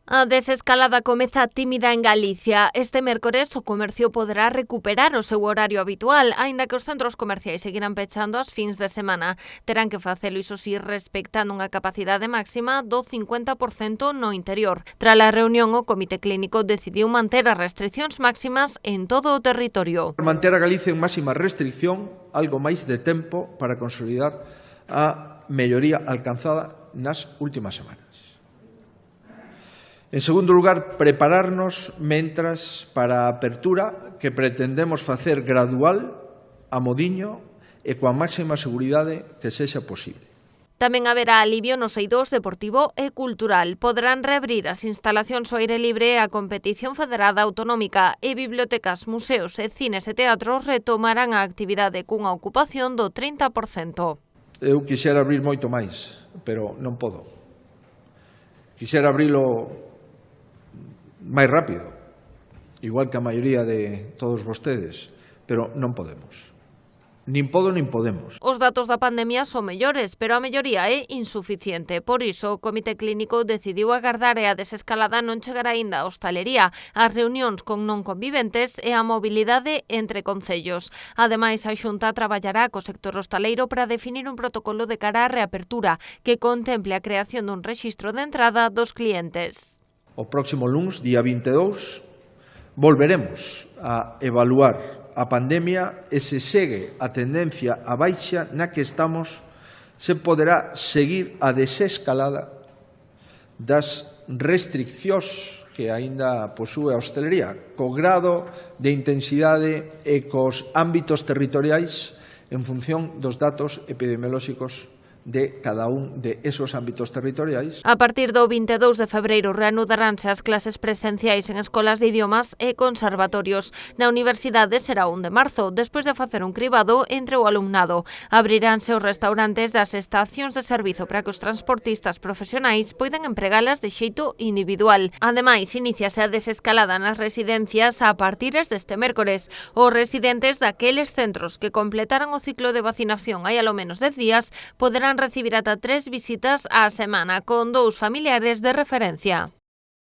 A desescalada comeza tímida en Galicia. Este mércores o comercio poderá recuperar o seu horario habitual, aínda que os centros comerciais seguirán pechando as fins de semana. Terán que facelo, iso sí, respectando unha capacidade máxima do 50% no interior. Tras a reunión, o Comité Clínico decidiu manter as restriccións máximas en todo o territorio. Manter a Galicia en máxima restricción algo máis de tempo para consolidar a melloría alcanzada nas últimas semanas. En segundo lugar, prepararnos mentras para a apertura que pretendemos facer gradual, a modiño e coa máxima seguridade que sexa posible. Tamén haberá alivio nos eidos deportivo e cultural. Poderán reabrir as instalacións ao aire libre e a competición federada autonómica e bibliotecas, museos e cines e teatros retomarán a actividade cunha ocupación do 30%. Eu quixera abrir moito máis, pero non podo. Quixera abrilo máis rápido, igual que a maioría de todos vostedes, pero non podemos. Nin podo nin podemos. Os datos da pandemia son mellores, pero a melloría é insuficiente. Por iso, o Comité Clínico decidiu agardar e a desescalada non chegará aínda a hostalería, as reunións con non conviventes e a mobilidade entre concellos. Ademais, a Xunta traballará co sector hostaleiro para definir un protocolo de cara á reapertura que contemple a creación dun rexistro de entrada dos clientes. O próximo luns, día 22, volveremos a evaluar a pandemia e se segue a tendencia a baixa na que estamos, se poderá seguir a desescalada das restriccións que aínda posúe a hostelería, co grado de intensidade e cos ámbitos territoriais en función dos datos epidemiolóxicos de cada un de esos ámbitos territoriais. A partir do 22 de febreiro reanudaránse as clases presenciais en escolas de idiomas e conservatorios. Na universidade será 1 de marzo, despois de facer un cribado entre o alumnado. Abriránse os restaurantes das estacións de servizo para que os transportistas profesionais poidan empregalas de xeito individual. Ademais, iníciase a desescalada nas residencias a partires deste mércores. Os residentes daqueles centros que completaran o ciclo de vacinación hai alo menos 10 días poderán recibir ata 3 visitas á semana con 2 familiares de referencia.